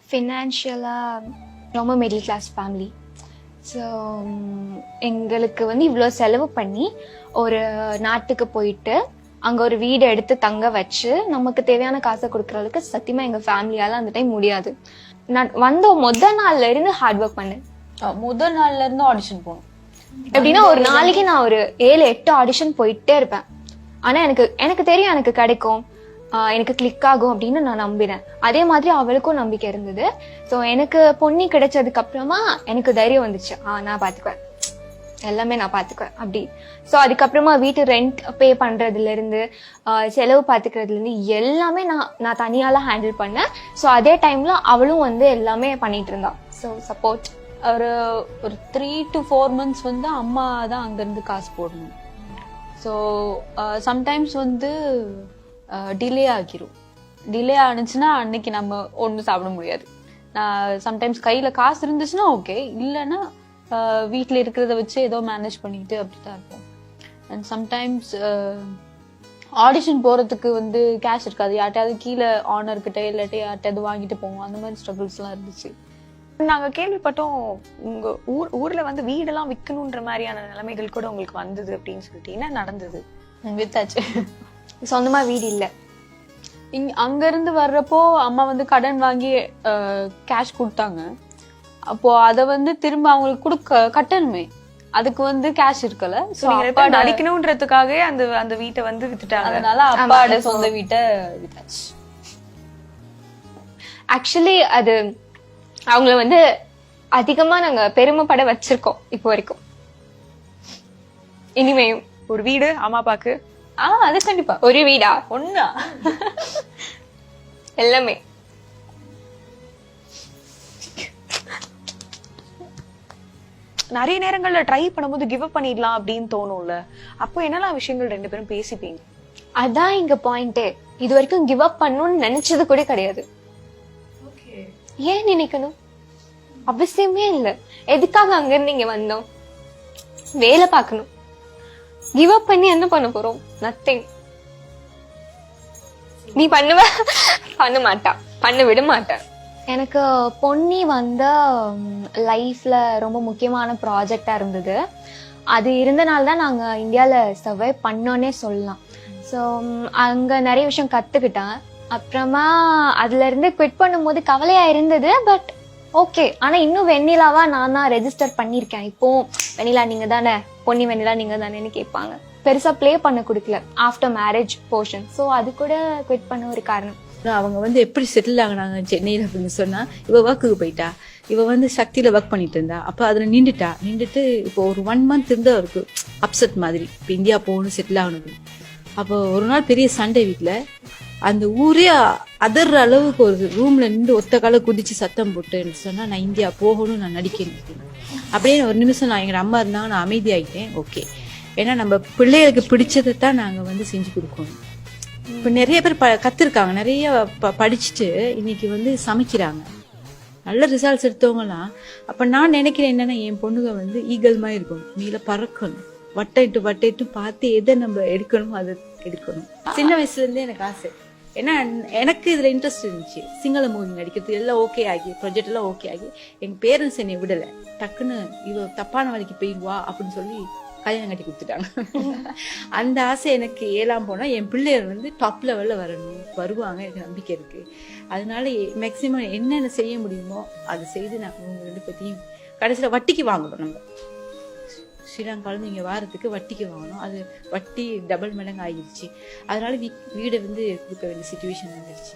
ஃபினான்ஷியலாக ரொம்ப middle class family. So எங்களுக்கு வந்து இவ்வளோ செலவு பண்ணி ஒரு நாட்டுக்கு போயிட்டு அங்கே ஒரு வீடு எடுத்து தங்க வச்சு நமக்கு தேவையான காசை கொடுக்குறதுக்கு சத்தியமாக எங்கள் ஃபேமிலியால் அந்த டைம் முடியாது. நான் வந்த முதல் நாள்ல இருந்து ஹார்ட் ஒர்க் பண்ணேன். முதல் நாள்ல இருந்து ஆடிஷன் போகணும் எப்படின்னா ஒரு நாளைக்கு நான் ஒரு 7-8 ஆடிஷன் போயிட்டே இருப்பேன். ஆனா எனக்கு தெரியும் எனக்கு கிடைக்கும், எனக்கு கிளிக் ஆகும் அப்படின்னு நான் நம்பினேன். அதே மாதிரி அவளுக்கும் நம்பிக்கை இருந்தது. ஸோ எனக்கு பொன்னி கிடைச்சதுக்கு அப்புறமா எனக்கு தைரியம் வந்துச்சு, நான் பாத்துக்குவேன், எல்லாமே நான் பாத்துக்குவேன் அப்படி. ஸோ அதுக்கப்புறமா வீட்டு ரெண்ட் பே பண்றதுல இருந்து செலவு பாத்துக்கிறதுல இருந்து எல்லாமே நான் தனியால ஹேண்டில் பண்ணேன். ஸோ அதே டைம்ல அவளும் வந்து எல்லாமே பண்ணிட்டு இருந்தா. So support. ஒரு 3 to 4 months வந்து அம்மா தான் அங்கிருந்து காசு போடணும். ஸோ சம்டைம்ஸ் வந்து டிலே ஆகிரும். டிலே ஆனிச்சுன்னா அன்னைக்கு நம்ம ஒன்றும் சாப்பிட முடியாது. நான் சம்டைம்ஸ் கையில காசு இருந்துச்சுன்னா ஓகே, இல்லைன்னா வீட்டில் இருக்கிறத வச்சு ஏதோ மேனேஜ் பண்ணிக்கிட்டு அப்படிதான் இருப்போம். அண்ட் சம்டைம்ஸ் ஆடிஷன் போறதுக்கு வந்து கேஷ் இருக்காது, யார்ட்டையாவது கீழே ஆனர்கிட்ட இல்லாட்டி யார்ட்டையாவது வாங்கிட்டு போவோம். அந்த மாதிரி ஸ்ட்ரகிள்ஸ்லாம் இருந்துச்சு. நாங்க கேள்விப்பட்டோம் உங்க ஊர்ல வந்து வீடெல்லாம் விற்கணுன்ற மாதிரியான நிலைமைகள் கூட உங்களுக்கு வந்தது அப்படின்னு சொல்லிட்டு. என்ன நடந்தது? வித்தாச்சு. சொந்தமா வீடு இல்லை. அங்க இருந்து வர்றப்போ அம்மா வந்து கடன் வாங்கி கேஷ் கொடுத்தாங்க. அப்போ அத வந்து திரும்ப அவங்களுக்கு கட்டணுமே, அதுக்கு வந்து கேஷ் இருக்கல. நடிக்கணும்ன்றதுக்காக அந்த வீட்டை வந்து வித்துட்டாங்க. அதனால அப்பாவோட சொந்த வீட்டை வித்தாச்சு. ஆக்சுவலி அது அவங்கள வந்து அதிகமா நாங்க பெருமைப்பட வச்சிருக்கோம் இப்போ வரைக்கும். இனிமேயும் ஒரு வீடு அம்மா அப்பாக்கு. அது கண்டிப்பா. ஒரு வீடா ஒண்ணா எல்லாமே. நிறைய நேரங்கள்ல ட்ரை பண்ணும்போது கிவ் அப் பண்ணிடலாம் அப்படின்னு தோணும்ல, அப்போ என்னெல்லாம் விஷயங்கள் 2 பேரும் பேசிப்பீங்க? அதான் இங்க பாயிண்டே. இது வரைக்கும் கிவ் அப் பண்ணணும்னு நினைச்சது கூட கிடையாது. ஏன் நினைக்கணும்? அவசியமே இல்ல. எதுக்காக அங்க இருந்து இங்க வந்தோம்? வேலை பார்க்கணும். கிவ் அப் பண்ணி என்ன பண்ண போறோம்? நத்திங். நீ பண்ணுவ? பண்ண மாட்டா, பண்ண விட மாட்டேன். எனக்கு பொன்னி வந்த லைஃப்ல ரொம்ப முக்கியமான ப்ராஜெக்டா இருந்தது. அது இருந்தனால தான் நாங்க இந்தியால சர்வை பண்ணோன்னே சொல்லலாம். ஸோ அங்க நிறைய விஷயம் கத்துக்கிட்டேன். அப்புறமா அதுல இருந்து குவிட் பண்ணும்போது கவலையா இருந்தது. பட் ஓகே, ஆனா இன்னும் வெண்ணிலாவா நான் தான் ரெஜிஸ்டர் பண்ணிருக்கேன். இப்போ வெண்ணிலா நீங்க தானே, பொன்னி வெண்ணிலா நீங்க தானேன்னு கேட்பாங்க. பெருசா பிளே பண்ண கொடுக்கல ஆஃப்டர் மேரேஜ் போர்ஷன். ஸோ அது கூட குவிட் பண்ண ஒரு காரணம். அவங்க வந்து எப்படி செட்டில் ஆகினாங்க சென்னையில் அப்படின்னு சொன்னா, இவ ஒர்க்குக்கு போயிட்டா, இவ வந்து சக்தியில ஒர்க் பண்ணிட்டு இருந்தா. அப்ப அதுல நின்றுட்டு இப்போ ஒரு 1 month இருந்து அவருக்கு அப்செட் மாதிரி, இப்போ இந்தியா போகணும் செட்டில் ஆகணும். அப்போ ஒரு நாள் பெரிய சண்டே வீட்டுல, அந்த ஊரே அதர்ற அளவுக்கு ஒரு ரூம்ல நின்று ஒத்த கால குதிச்சு சத்தம் போட்டு சொன்னா, நான் இந்தியா போகணும், நான் நடிக்கணும் அப்படின்னு ஒரு நிமிஷம் நான் எங்க அம்மா இருந்தாங்க, நான் அமைதியாயிட்டேன். ஓகே, ஏன்னா நம்ம பிள்ளைகளுக்கு பிடிச்சதைத்தான் நாங்க வந்து செஞ்சு கொடுக்கணும். இப்ப நிறைய பேர் கத்துருக்காங்க, நிறைய படிச்சுட்டு இன்னைக்கு வந்து சமைக்கிறாங்க, நல்ல ரிசல்ட்ஸ் எடுத்தவங்கலாம். அப்ப நான் நினைக்கிறேன் என்னன்னா, என் பொண்ணுங்க வந்து ஈகல் மாதிரி இருக்கணும், மேல பறக்கணும், வட்டைட்டு பார்த்து எதை நம்ம எடுக்கணுமோ அதை எடுக்கணும். சின்ன வயசுல இருந்தே எனக்கு ஆசை. ஏன்னா எனக்கு இதுல இன்ட்ரெஸ்ட் இருந்துச்சு. சிங்கள மூவி நடிக்கிறது எல்லாம் ஓகே ஆகி, ப்ராஜெக்ட் எல்லாம் ஓகே ஆகி, எங்க பேரண்ட்ஸ் என்னை விடலை. டக்குன்னு இவ தப்பான வழிக்கு போயிடுவா அப்படின்னு சொல்லி கல்யாணம் கட்டி கொடுத்துட்டாங்க. அந்த ஆசை எனக்கு 7ஆம் போனா என் பிள்ளைகள் வந்து டாப் லெவல்ல வரணும், வருவாங்க, எனக்கு நம்பிக்கை இருக்கு. அதனால மேக்சிமம் என்னென்ன செய்ய முடியுமோ அதை செய்து நான் உங்க 2 பத்தியும் கடைசியில வட்டிக்கு வாங்கணும். நம்ம ஸ்ரீலங்கால இங்க வாரத்துக்கு வட்டிக்கு வாங்கணும். அது வட்டி டபுள் மடங்கு ஆகிடுச்சு. அதனால வீடை வந்து கொடுக்க வேண்டிய சிச்சுவேஷன் வந்துடுச்சு.